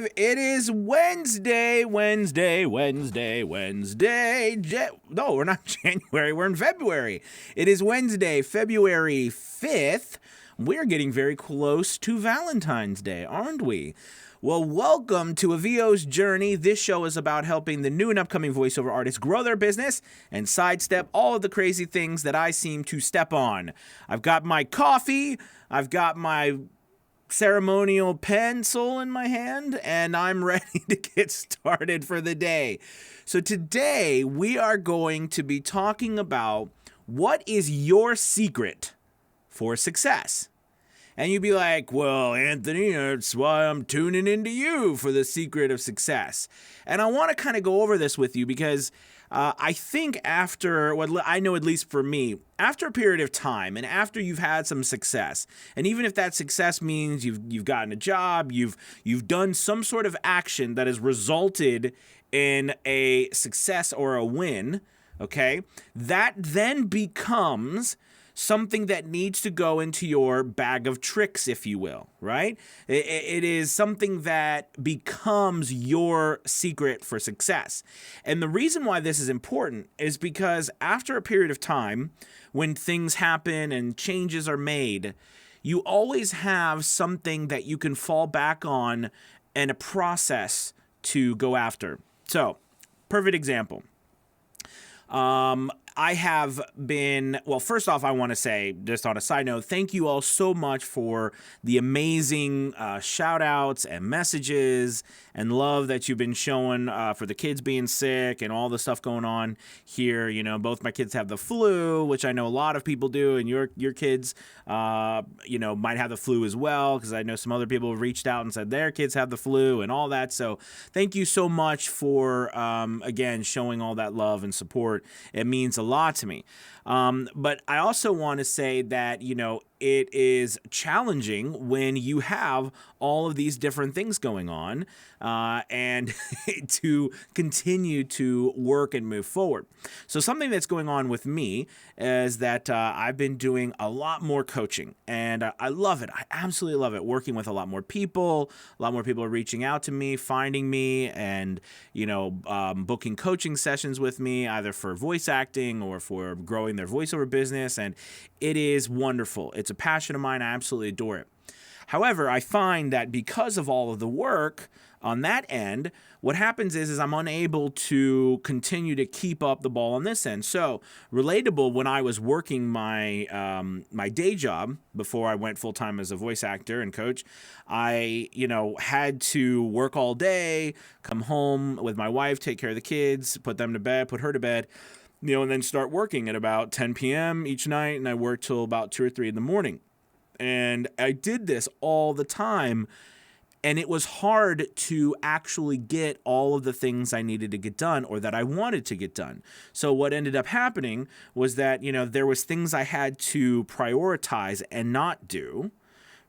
live. It is Wednesday. No, we're not January. We're in February. It is Wednesday, February 5th. We're getting very close to Valentine's Day, aren't we? Well, welcome to A VO's Journey. This show is about helping the new and upcoming voiceover artists grow their business and sidestep all of the crazy things that I seem to step on. I've got my coffee, I've got my ceremonial pencil in my hand, and I'm ready to get started for the day. So today we are going to be talking about what is your secret for success. And you'd be like, well, Anthony, that's why I'm tuning into you for the secret of success. And I want to kind of go over this with you because I think after, what I know at least for me, after a period of time and after you've had some success, and even if that success means you've gotten a job, you've done some sort of action that has resulted in a success or a win, okay, that then becomes something that needs to go into your bag of tricks, if you will, right? It is something that becomes your secret for success. And the reason why this is important is because after a period of time, when things happen and changes are made, you always have something that you can fall back on and a process to go after. So, perfect example. I have been, well, first off, I want to say, just on a side note, thank you all so much for the amazing shout-outs and messages and love that you've been showing for the kids being sick and all the stuff going on here. You know, both my kids have the flu, which I know a lot of people do, and your kids, might have the flu as well, because I know some other people have reached out and said their kids have the flu and all that. So thank you so much for, again, showing all that love and support. It means a lot to me. But I also want to say that, it is challenging when you have all of these different things going on and to continue to work and move forward. So something that's going on with me is that I've been doing a lot more coaching, and I love it. I absolutely love it. Working with a lot more people. A lot more people are reaching out to me, finding me, and booking coaching sessions with me, either for voice acting or for growing their voiceover business, and it is wonderful. It's a passion of mine. I absolutely adore it. However, I find that because of all of the work on that end, what happens is I'm unable to continue to keep up the ball on this end. So, relatable, when I was working my day job before I went full-time as a voice actor and coach, I, had to work all day, come home with my wife, take care of the kids, put them to bed, put her to bed, and then start working at about 10 p.m. each night, and I worked till about 2 or 3 in the morning. And I did this all the time, and it was hard to actually get all of the things I needed to get done or that I wanted to get done. So what ended up happening was that, there was things I had to prioritize and not do,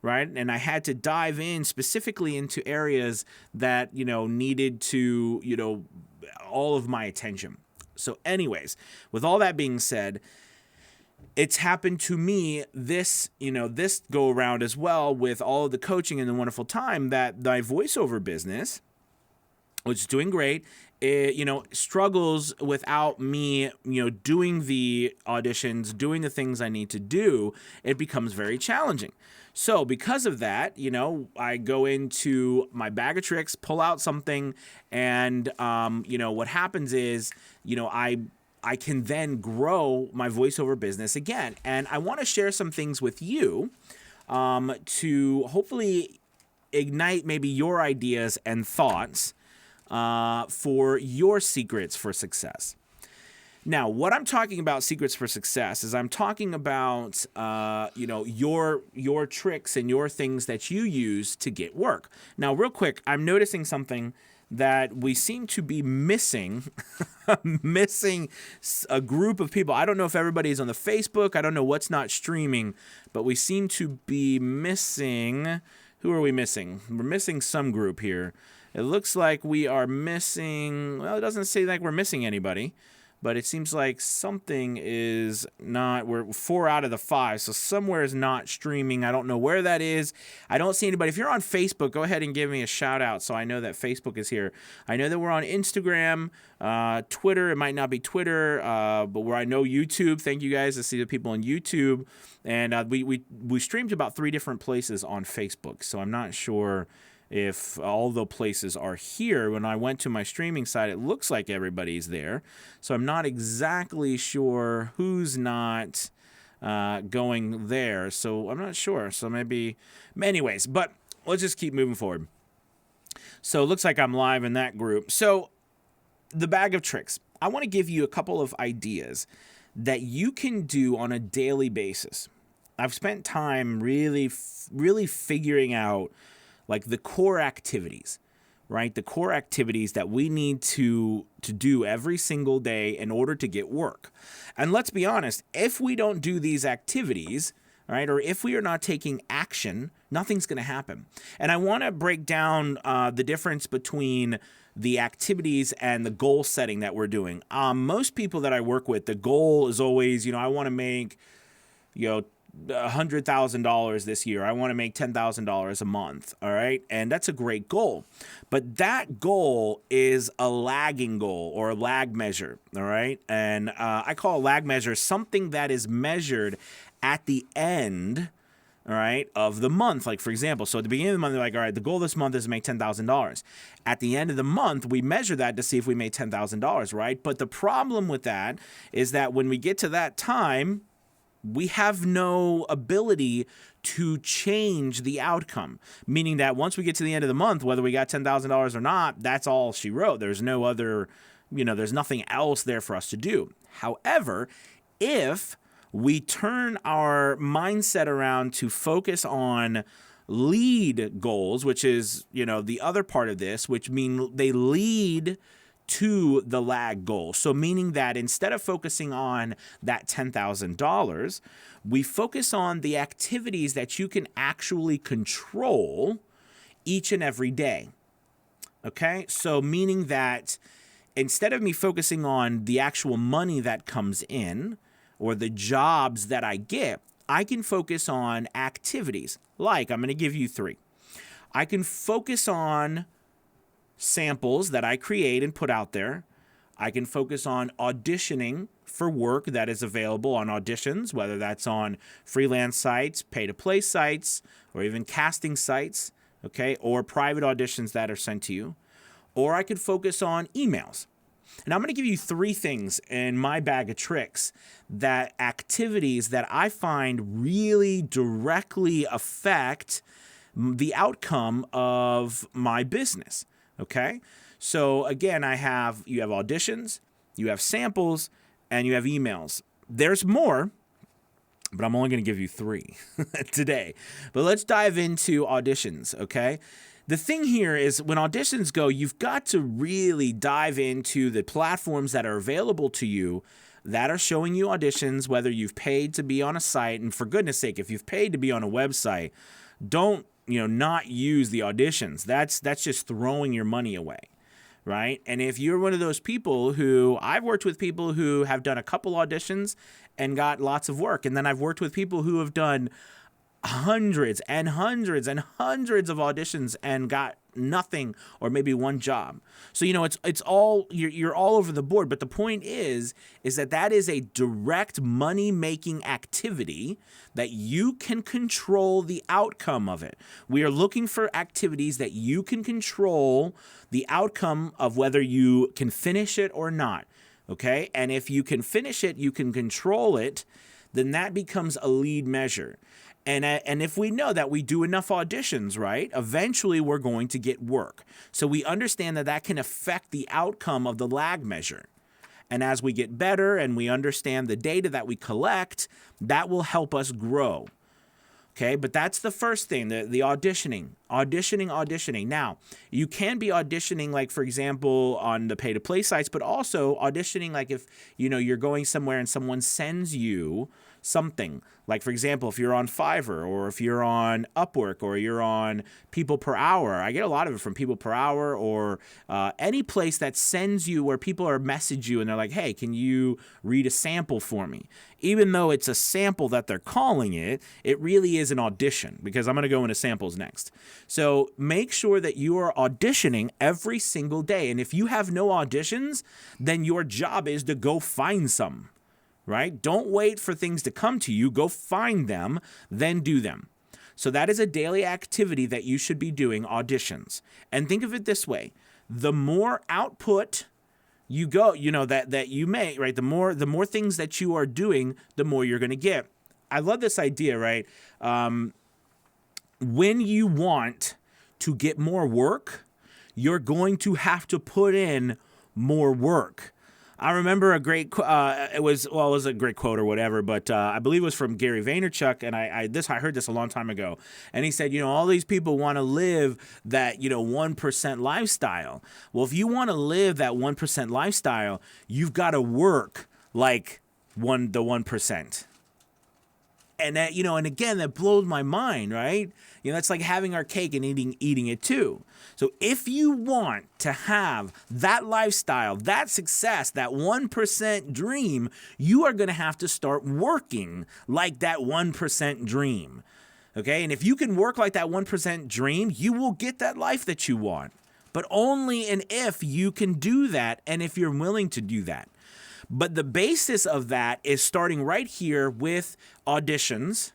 right? And I had to dive in specifically into areas that, needed to, all of my attention. So anyways, with all that being said, it's happened to me this go around as well with all of the coaching and the wonderful time that my voiceover business, which is doing great, struggles without me, doing the auditions, doing the things I need to do. It becomes very challenging. So because of that, I go into my bag of tricks, pull out something, and, what happens is, I can then grow my voiceover business again. And I want to share some things with you to hopefully ignite maybe your ideas and thoughts for your secrets for success. Now, what I'm talking about secrets for success is I'm talking about, your tricks and your things that you use to get work. Now, real quick, I'm noticing something that we seem to be missing a group of people. I don't know if everybody's on the Facebook. I don't know what's not streaming, but we seem to be missing. Who are we missing? We're missing some group here. It looks like we are missing, well, it doesn't say like we're missing anybody, but it seems like something is not. We're 4 out of the 5, so somewhere is not streaming. I don't know where that is. I don't see anybody. If you're on Facebook, go ahead and give me a shout out so I know that Facebook is here. I know that we're on Instagram, Twitter. It might not be Twitter, but where I know YouTube. Thank you guys to see the people on YouTube. And we streamed to about 3 different places on Facebook, so I'm not sure if all the places are here. When I went to my streaming site, it looks like everybody's there. So I'm not exactly sure who's not going there. So I'm not sure. So maybe, anyways, but let's just keep moving forward. So it looks like I'm live in that group. So the bag of tricks. I want to give you a couple of ideas that you can do on a daily basis. I've spent time really figuring out like the core activities, right? The core activities that we need to do every single day in order to get work. And let's be honest, if we don't do these activities, right, or if we are not taking action, nothing's going to happen. And I want to break down the difference between the activities and the goal setting that we're doing. Most people that I work with, the goal is always, I want to make, $100,000 this year. I want to make $10,000 a month. All right. And that's a great goal. But that goal is a lagging goal or a lag measure. All right. And I call a lag measure something that is measured at the end, all right, of the month. Like, for example, so at the beginning of the month, they're like, all right, the goal this month is to make $10,000. At the end of the month, we measure that to see if we made $10,000, right? But the problem with that is that when we get to that time, we have no ability to change the outcome, meaning that once we get to the end of the month, whether we got $10,000 or not, that's all she wrote. There's no other, there's nothing else there for us to do. However, if we turn our mindset around to focus on lead goals, which is, the other part of this, which mean they lead to the lag goal. So meaning that instead of focusing on that $10,000, we focus on the activities that you can actually control each and every day. Okay? So meaning that instead of me focusing on the actual money that comes in or the jobs that I get, I can focus on activities. Like, I'm going to give you 3. I can focus on samples that I create and put out there. I can focus on auditioning for work that is available on Auditions, whether that's on freelance sites, pay-to-play sites, or even casting sites, okay, or private auditions that are sent to you. Or I could focus on emails. And I'm going to give you 3 things in my bag of tricks, that activities that I find really directly affect the outcome of my business. Okay, so again, you have auditions, you have samples, and you have emails. There's more, but I'm only going to give you 3 today. But let's dive into auditions, okay? The thing here is when auditions go, you've got to really dive into the platforms that are available to you that are showing you auditions, whether you've paid to be on a site. And for goodness sake, if you've paid to be on a website, don't not use the auditions. That's just throwing your money away, right? And if you're one of those people who, I've worked with people who have done a couple auditions and got lots of work. And then I've worked with people who have done hundreds and hundreds and hundreds of auditions and got nothing or maybe 1 job. So, it's all, you're all over the board. But the point is that is a direct money-making activity that you can control the outcome of it. We are looking for activities that you can control the outcome of whether you can finish it or not. Okay? And if you can finish it, you can control it, then that becomes a lead measure. And if we know that we do enough auditions, right, eventually we're going to get work. So we understand that can affect the outcome of the lag measure. And as we get better and we understand the data that we collect, that will help us grow. Okay, but that's the first thing, the auditioning. Now, you can be auditioning, like, for example, on the pay-to-play sites, but also auditioning, like if, you're going somewhere and someone sends you something. Like, for example, if you're on Fiverr or if you're on Upwork or you're on People Per Hour, I get a lot of it from People Per Hour or any place that sends you where people are message you and they're like, hey, can you read a sample for me? Even though it's a sample that they're calling it, it really is an audition, because I'm going to go into samples next. So make sure that you are auditioning every single day. And if you have no auditions, then your job is to go find some. Right? Don't wait for things to come to you. Go find them, then do them. So that is a daily activity that you should be doing, auditions. And think of it this way. The more output you go, that you make, right? The more things that you are doing, the more you're going to get. I love this idea, right? When you want to get more work, you're going to have to put in more work. I remember a great, it was a great quote or whatever, but I believe it was from Gary Vaynerchuk, and I heard this a long time ago, and he said, all these people want to live that, 1% lifestyle. Well, if you want to live that 1% lifestyle, you've got to work like the 1%. And that, and again, that blows my mind, right? It's like having our cake and eating it too. So if you want to have that lifestyle, that success, that 1% dream, you are going to have to start working like that 1% dream. Okay? And if you can work like that 1% dream, you will get that life that you want. But only and if you can do that and if you're willing to do that. But the basis of that is starting right here with auditions,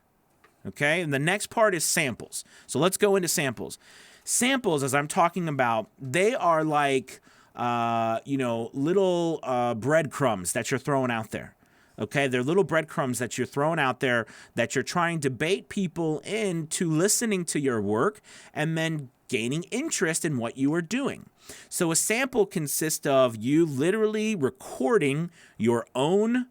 okay? And the next part is samples. So let's go into samples. Samples, as I'm talking about, they are like, little breadcrumbs that you're throwing out there, okay? They're little breadcrumbs that you're throwing out there that you're trying to bait people into listening to your work and then gaining interest in what you are doing. So a sample consists of you literally recording your own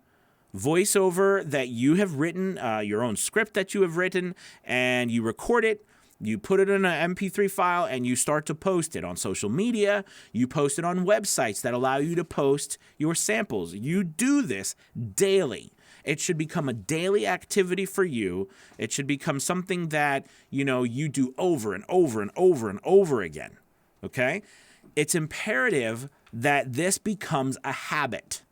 voiceover that you have written, your own script that you have written, and you record it. You put it in an MP3 file and you start to post it on social media. You post it on websites that allow you to post your samples. You do this daily. It should become a daily activity for you. It should become something that, you do over and over and over and over again. Okay? It's imperative that this becomes a habit.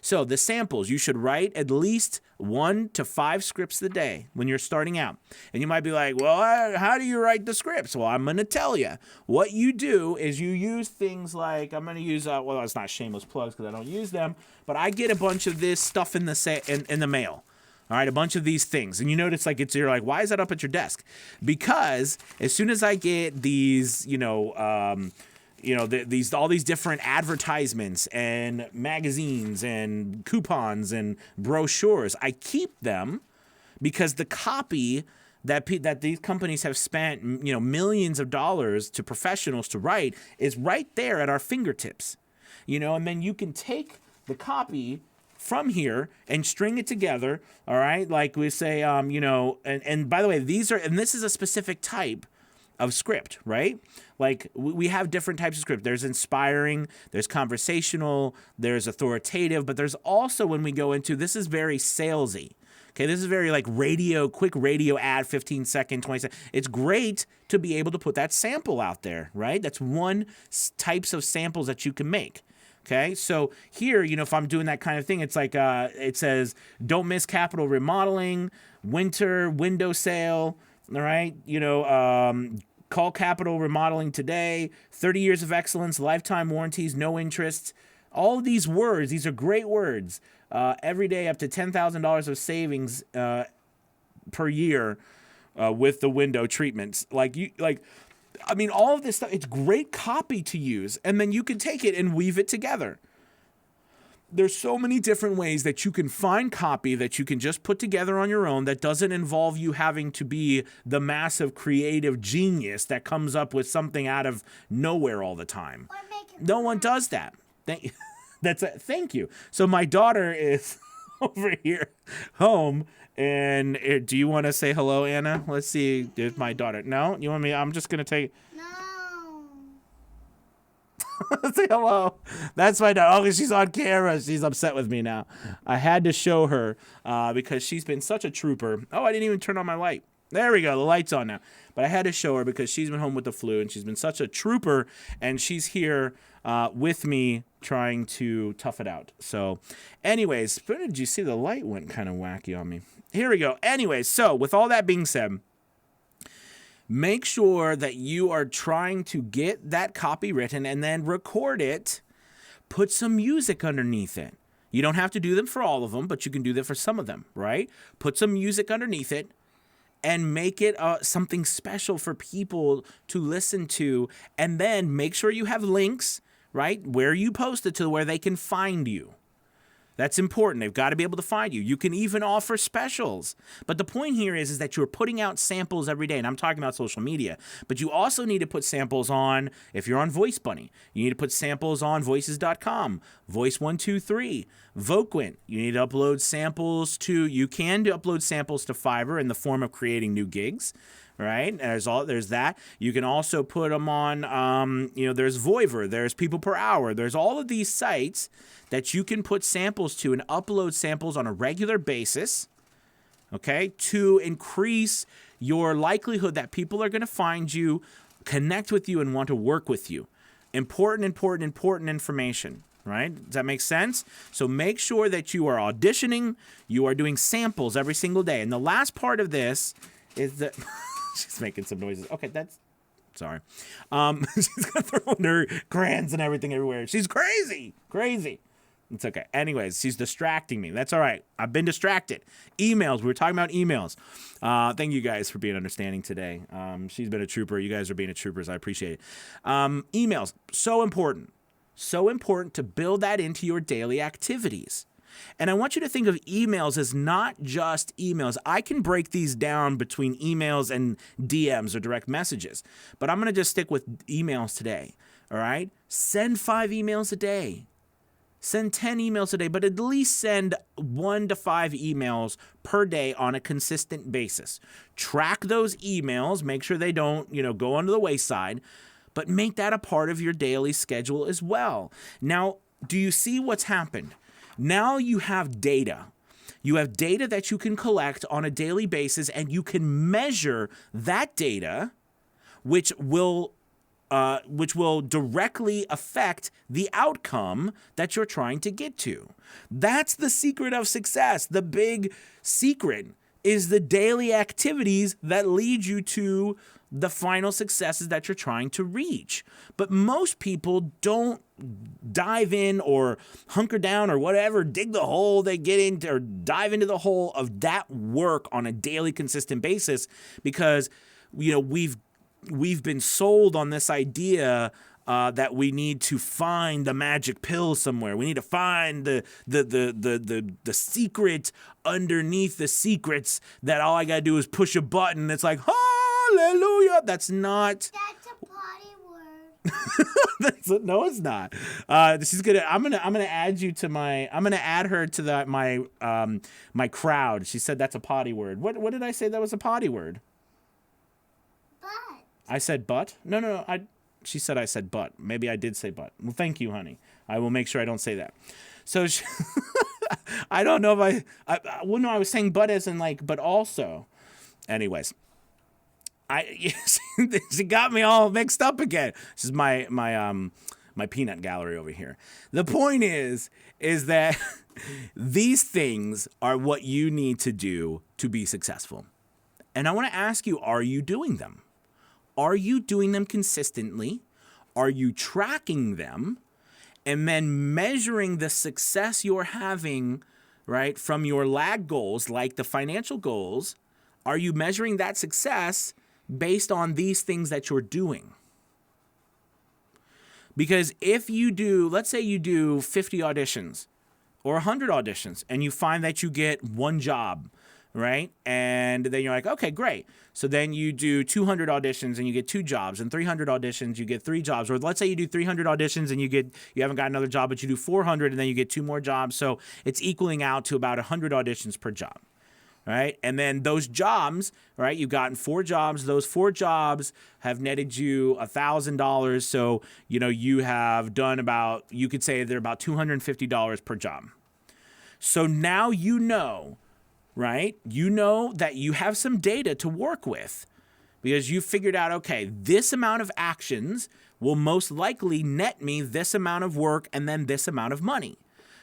So the samples, you should write at least 1 to 5 scripts a day when you're starting out. And you might be like, well, how do you write the scripts? Well, I'm going to tell you. What you do is you use things like, I'm going to use, it's not shameless plugs because I don't use them, but I get a bunch of this stuff in the mail. All right, a bunch of these things. And you notice you're like, why is that up at your desk? Because as soon as I get these, all these different advertisements and magazines and coupons and brochures, I keep them because the copy that these companies have spent, millions of dollars to professionals to write is right there at our fingertips, and then you can take the copy from here and string it together. All right. Like we say, and by the way, this is a specific type of script, right? Like we have different types of script. There's inspiring, there's conversational, there's authoritative, but there's also, when we go into, this is very salesy. Okay, this is very like quick radio ad, 15 second, 20 second. It's great to be able to put that sample out there, right? That's one types of samples that you can make. Okay, so here, if I'm doing that kind of thing, it's like it says, don't miss capital remodeling, winter window sale, all right? Call Capital Remodeling today, 30 years of excellence, lifetime warranties, no interest. All of these words, these are great words. Every day up to $10,000 of savings per year with the window treatments. All of this stuff, it's great copy to use, and then you can take it and weave it together. There's so many different ways that you can find copy that you can just put together on your own that doesn't involve you having to be the massive creative genius that comes up with something out of nowhere all the time. No one does that. Thank you. So my daughter is over here home. And do you want to say hello, Anna? Let's see. There's my daughter. No? You want me? I'm just going to take... No. Say hello. That's my dog. Oh, she's on camera. She's upset with me now. I had to show her because she's been such a trooper. Oh, I didn't even turn on my light. There we go. The light's on now. But I had to show her because she's been home with the flu and she's been such a trooper, and she's here with me trying to tough it out. So anyways, did you see the light went kind of wacky on me? Here we go. Anyways, so with all that being said, make sure that you are trying to get that copy written and then record it. Put some music underneath it. You don't have to do them for all of them, but you can do that for some of them, right? Put some music underneath it and make it something special for people to listen to. And then make sure you have links, right, where you post it to where they can find you. That's important. They've got to be able to find you. You can even offer specials. But the point here is that you're putting out samples every day. And I'm talking about social media. But you also need to put samples on, if you're on Voice Bunny, you need to put samples on voices.com, Voice123, Voquent. You need to upload samples to, you can upload samples to Fiverr in the form of creating new gigs. Right? There's that. You can also put them on, there's Voiver, there's People Per Hour. There's all of these sites that you can put samples to and upload samples on a regular basis, okay, to increase your likelihood that people are going to find you, connect with you, and want to work with you. Important information. Right? Does that make sense? So make sure that you are auditioning, you are doing samples every single day. And the last part of this is that... She's making some noises. Okay, sorry. She's gonna throw her crayons and everything everywhere. She's crazy. It's okay. Anyways, she's distracting me. That's all right. I've been distracted. Emails. We were talking about emails. Thank you guys for being understanding today. She's been a trooper. You guys are being a troopers. I appreciate it. Emails. So important. So important to build that into your daily activities. And I want you to think of emails as not just emails. I can break these down between emails and DMs or direct messages, but I'm going to just stick with emails today. All right? Send 5 emails a day. Send 10 emails a day, but at least send 1 to 5 emails per day on a consistent basis. Track those emails. Make sure they don't, go under the wayside, but make that a part of your daily schedule as well. Now, do you see what's happened? Now you have data. You have data that you can collect on a daily basis, and you can measure that data, which will directly affect the outcome that you're trying to get to. That's the secret of success. The big secret is the daily activities that lead you to the final successes that you're trying to reach. But most people don't dive in or hunker down or whatever, dig the hole they get into or dive into the hole of that work on a daily consistent basis because, we've been sold on this idea that we need to find the magic pill somewhere. We need to find the secret underneath the secrets that all I got to do is push a button. It's like, hallelujah. That's not. That's a potty word. No, it's not. I'm gonna add you to my. I'm gonna add her to my crowd. She said that's a potty word. What did I say that was a potty word? But. I said butt? No. She said I said butt. Maybe I did say butt. Well, thank you, honey. I will make sure I don't say that. So I don't know if I was saying butt as in but also. Anyways. She got me all mixed up again. This is my peanut gallery over here. The point is that these things are what you need to do to be successful. And I want to ask you, are you doing them? Are you doing them consistently? Are you tracking them? And then measuring the success you're having, right, from your lag goals, like the financial goals. Are you measuring that success based on these things that you're doing? Because if you do, let's say you do 50 auditions or 100 auditions and you find that you get one job, right? And then you're like, okay, great. So then you do 200 auditions and you get 2 jobs, and 300 auditions, you get 3 jobs. Or let's say you do 300 auditions and you haven't got another job, but you do 400 and then you get 2 more jobs. So it's equaling out to about 100 auditions per job, right? And then those jobs, right? You've gotten 4 jobs. Those 4 jobs have netted you $1,000. So, you have done you could say they're about $250 per job. So now right? You know that you have some data to work with because you figured out, okay, this amount of actions will most likely net me this amount of work and then this amount of money.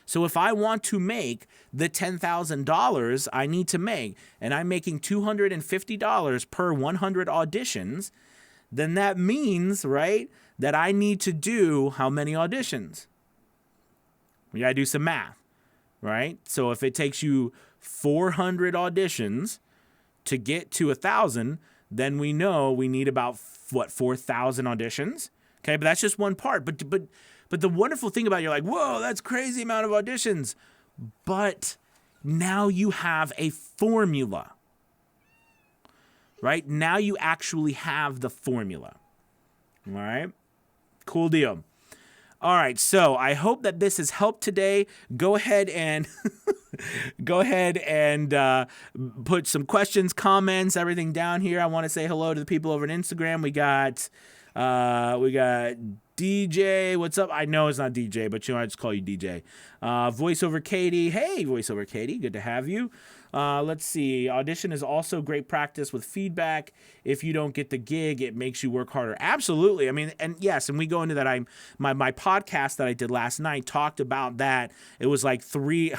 So if I want to make the $10,000 I need to make, and I'm making $250 per 100 auditions, then that means, right, that I need to do how many auditions? We got to do some math, right? So if it takes you 400 auditions to get to 1,000, then we know we need about, 4,000 auditions? Okay, but that's just one part. But the wonderful thing about it, you're like, whoa, that's crazy amount of auditions. But now you have a formula, right? Now you actually have the formula. All right? Cool deal. All right, so I hope that this has helped today. Go ahead and put some questions, comments, everything down here. I want to say hello to the people over on Instagram. We got DJ, what's up? I know it's not DJ, but I just call you DJ. Voiceover Katie. Hey, Voiceover Katie. Good to have you. Let's see. Audition is also great practice with feedback. If you don't get the gig, it makes you work harder. Absolutely. I mean, and yes, and we go into that. My podcast that I did last night talked about that. It was like 3.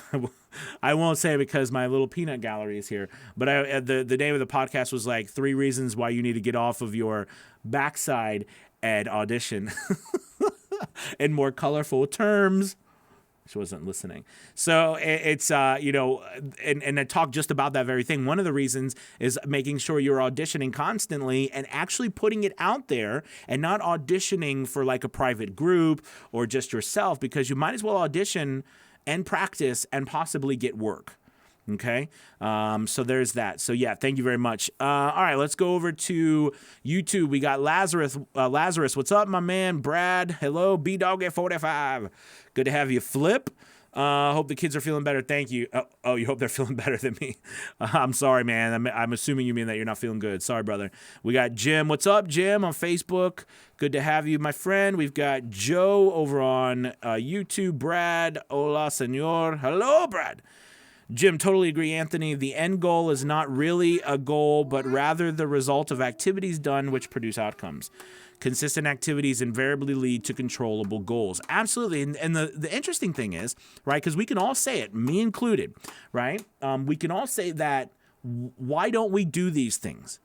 I won't say it because my little peanut gallery is here, but the name of the podcast was like 3 reasons why you need to get off of your backside and audition in more colorful terms. She wasn't listening. So it's, and I talk just about that very thing. One of the reasons is making sure you're auditioning constantly and actually putting it out there and not auditioning for like a private group or just yourself, because you might as well audition and practice and possibly get work. Okay. So there's that. So yeah, thank you very much. All right, let's go over to YouTube. We got Lazarus. What's up, my man? Brad. Hello. B-Dog at 45. Good to have you. Flip. Hope the kids are feeling better. Thank you. Oh, you hope they're feeling better than me. I'm sorry, man. I'm assuming you mean that you're not feeling good. Sorry, brother. We got Jim. What's up, Jim, on Facebook? Good to have you, my friend. We've got Joe over on YouTube. Brad. Hola, senor. Hello, Brad. Jim, totally agree, Anthony. The end goal is not really a goal, but rather the result of activities done which produce outcomes. Consistent activities invariably lead to controllable goals. Absolutely. And the interesting thing is, right, because we can all say it, me included, right? We can all say that, why don't we do these things?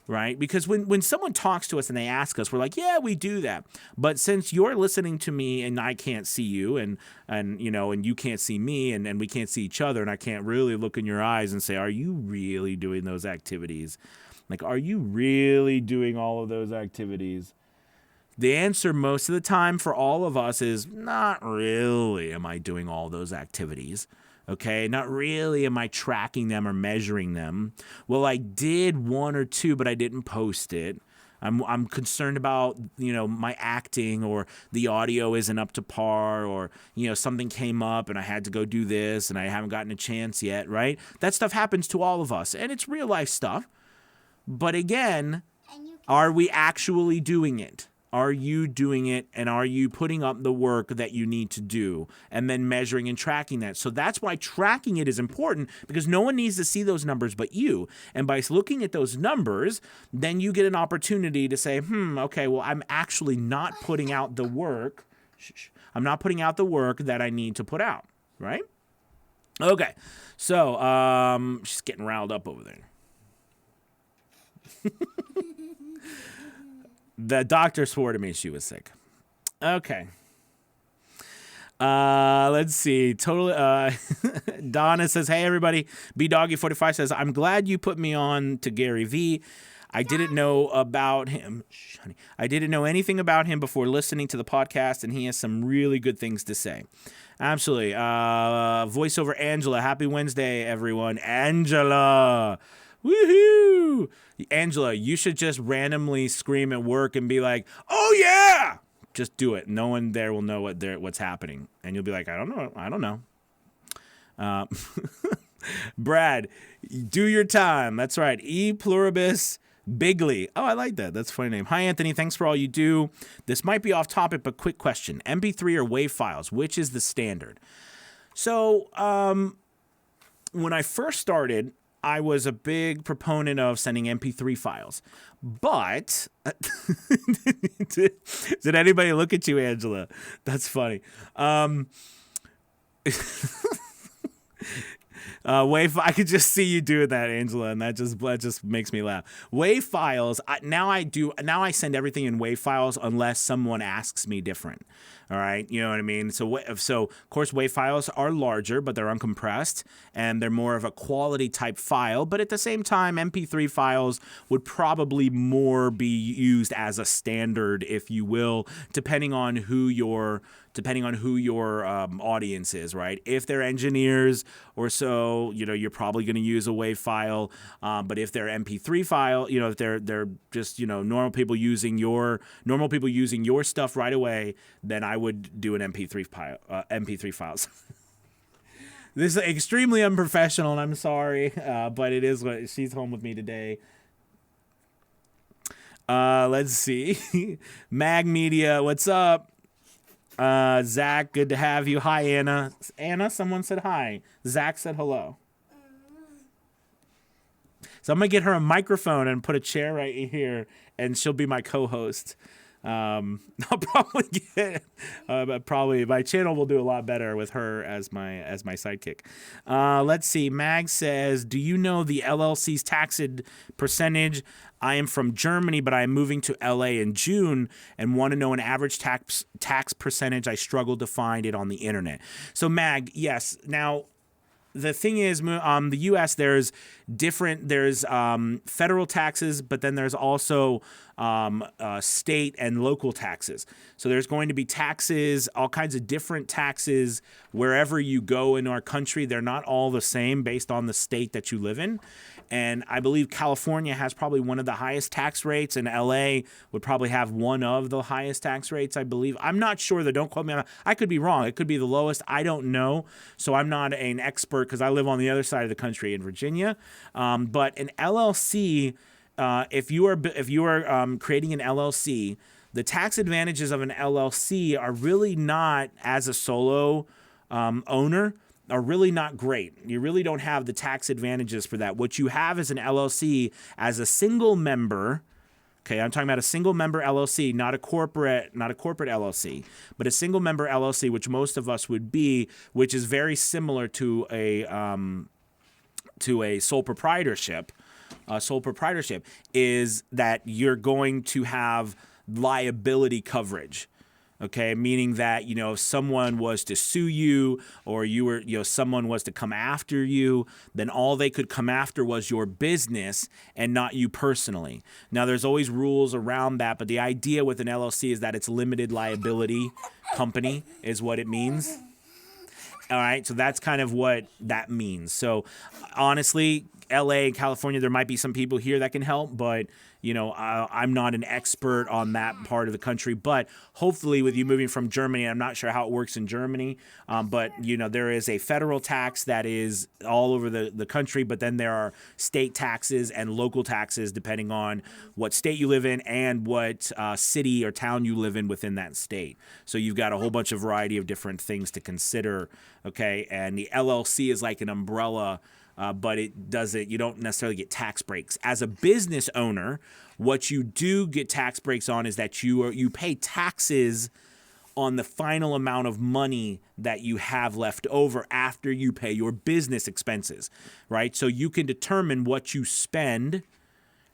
Right? Because when someone talks to us and they ask us, we're like, yeah, we do that. But since you're listening to me and I can't see you and you can't see me and we can't see each other and I can't really look in your eyes and say, are you really doing those activities? Like, are you really doing all of those activities? The answer most of the time for all of us is not really am I doing all those activities. Okay, not really am I tracking them or measuring them. Well, I did 1 or 2, but I didn't post it. I'm concerned about, my acting, or the audio isn't up to par, or, something came up and I had to go do this and I haven't gotten a chance yet, right? That stuff happens to all of us, and it's real life stuff. But again, are we actually doing it? Are you doing it, and are you putting up the work that you need to do and then measuring and tracking that? So that's why tracking it is important, because no one needs to see those numbers but you. And by looking at those numbers, then you get an opportunity to say, okay, well, I'm actually not putting out the work. I'm not putting out the work that I need to put out, right? Okay, so she's getting riled up over there. The doctor swore to me she was sick. Okay. Let's see. Donna says, hey, everybody. B-Doggy45 says, I'm glad you put me on to Gary V. I didn't know about him. I didn't know anything about him before listening to the podcast, and he has some really good things to say. Absolutely. Voiceover Angela. Happy Wednesday, everyone. Angela. Woohoo! Angela, you should just randomly scream at work and be like, oh yeah! Just do it. No one there will know what's happening. And you'll be like, I don't know. Brad, do your time. That's right. E pluribus Bigley. Oh, I like that. That's a funny name. Hi, Anthony. Thanks for all you do. This might be off topic, but quick question. MP3 or WAV files, which is the standard? So, when I first started, I was a big proponent of sending MP3 files. But did anybody look at you, Angela? That's funny. WAV, I could just see you doing that, Angela, and that just makes me laugh. WAV files. Now I send everything in WAV files unless someone asks me different. All right, you know what I mean. So of course, WAV files are larger, but they're uncompressed and they're more of a quality type file. But at the same time, MP3 files would probably more be used as a standard, if you will, depending on who your audience is, right? If they're engineers or so, you're probably going to use a WAV file. But if they're MP3 file, if they're just normal people using your stuff right away, then I would do an MP3 file. MP3 files. This is extremely unprofessional, and I'm sorry, but it is what she's home with me today. Let's see. Mag Media, what's up? Zach, good to have you. Hi, Anna. Anna, someone said hi. Zach said hello. So I'm going to get her a microphone and put a chair right here, and she'll be my co-host. I'll probably get, probably my channel will do a lot better with her as my sidekick. Let's see. Mag says, do you know the LLC's tax percentage? I am from Germany, but I am moving to LA in June and want to know an average tax percentage. I struggled to find it on the internet. So Mag, yes. Now, the thing is, the U.S. there's federal taxes, but then there's also state and local taxes. So there's going to be taxes, all kinds of different taxes wherever you go in our country. They're not all the same based on the state that you live in. And I believe California has probably one of the highest tax rates, and LA would probably have one of the highest tax rates, I believe. I'm not sure, though. Don't quote me on that. I could be wrong. It could be the lowest. I don't know. So I'm not an expert because I live on the other side of the country in Virginia. But an LLC, if you are creating an LLC, the tax advantages of an LLC are really not, as a solo owner, are really not great. You really don't have the tax advantages for that. What you have is an LLC as a single member. Okay, I'm talking about a single member LLC, not a corporate LLC, but a single member LLC, which most of us would be, which is very similar to a sole proprietorship. Sole proprietorship is that you're going to have liability coverage. Okay, meaning that, if someone was to sue you or someone was to come after you, then all they could come after was your business and not you personally. Now, there's always rules around that, but the idea with an LLC is that it's limited liability company is what it means. All right, so that's kind of what that means. So honestly, LA and California, there might be some people here that can help, but I'm not an expert on that part of the country. But hopefully with you moving from Germany, I'm not sure how it works in Germany, but there is a federal tax that is all over the country, but then there are state taxes and local taxes depending on what state you live in and what city or town you live in within that state. So you've got a whole bunch of variety of different things to consider, okay? And the LLC is like an umbrella, but you don't necessarily get tax breaks. As a business owner, what you do get tax breaks on is that you pay taxes on the final amount of money that you have left over after you pay your business expenses, right? So you can determine what you spend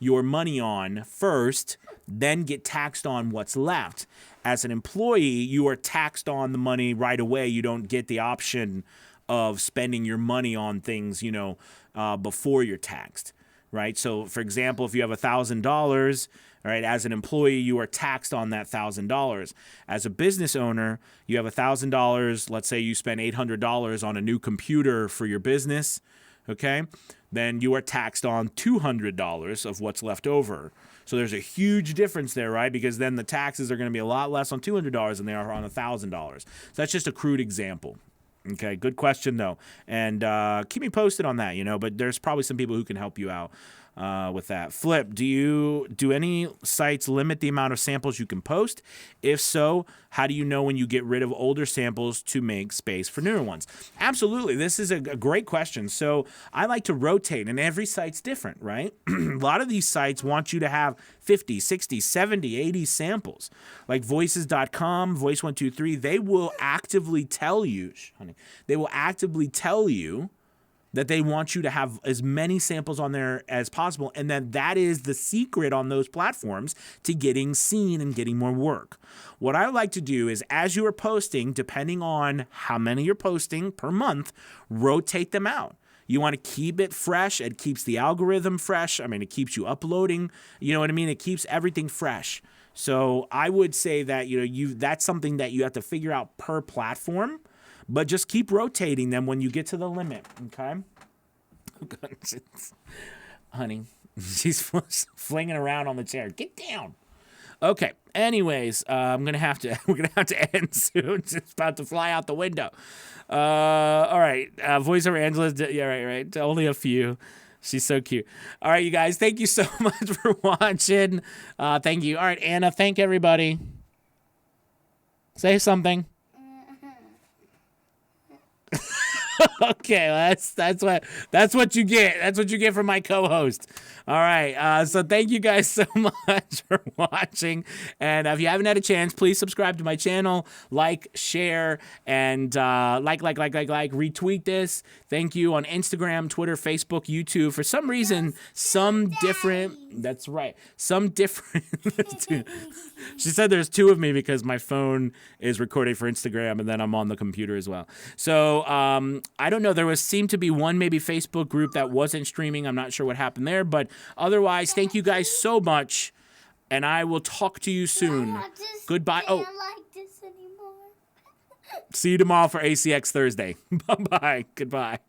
your money on first, then get taxed on what's left. As an employee, you are taxed on the money right away. You don't get the option of spending your money on things, before you're taxed, right? So, for example, if you have $1,000, right, as an employee, you are taxed on that $1,000. As a business owner, you have $1,000. Let's say you spend $800 on a new computer for your business, okay? Then you are taxed on $200 of what's left over. So there's a huge difference there, right? Because then the taxes are going to be a lot less on $200 than they are on $1,000. So that's just a crude example. Okay, good question though, and keep me posted on that. But there's probably some people who can help you out with that. Flip, do any sites limit the amount of samples you can post? If so, how do you know when you get rid of older samples to make space for newer ones? Absolutely, this is a great question. So I like to rotate, and every site's different, right? A lot of these sites want you to have 50, 60, 70, 80 samples. Like voices.com, Voice123, they will actively tell you, that they want you to have as many samples on there as possible, and then that is the secret on those platforms to getting seen and getting more work. What I like to do is, as you are posting, depending on how many you're posting per month, rotate them out. You want to keep it fresh. It keeps the algorithm fresh. It keeps you uploading. You know what I mean? It keeps everything fresh. So I would say that that's something that you have to figure out per platform. But just keep rotating them when you get to the limit, okay? Honey, she's flinging around on the chair. Get down. Okay. Anyways, we're gonna have to end soon. It's about to fly out the window. All right. Voiceover Angela's. Yeah, right. Only a few. She's so cute. All right, you guys. Thank you so much for watching. Thank you. All right, Anna. Thank everybody. Say something. Okay, that's what you get. That's what you get from my co-host. All right. So thank you guys so much for watching. And if you haven't had a chance, please subscribe to my channel, like, share, and retweet this. Thank you on Instagram, Twitter, Facebook, YouTube. For some reason, that's right. She said there's two of me because my phone is recording for Instagram and then I'm on the computer as well. So I don't know. There seemed to be one maybe Facebook group that wasn't streaming. I'm not sure what happened there. But otherwise, thank you guys so much. And I will talk to you soon. Goodbye. Oh, like this anymore. See you tomorrow for ACX Thursday. Bye-bye. Goodbye.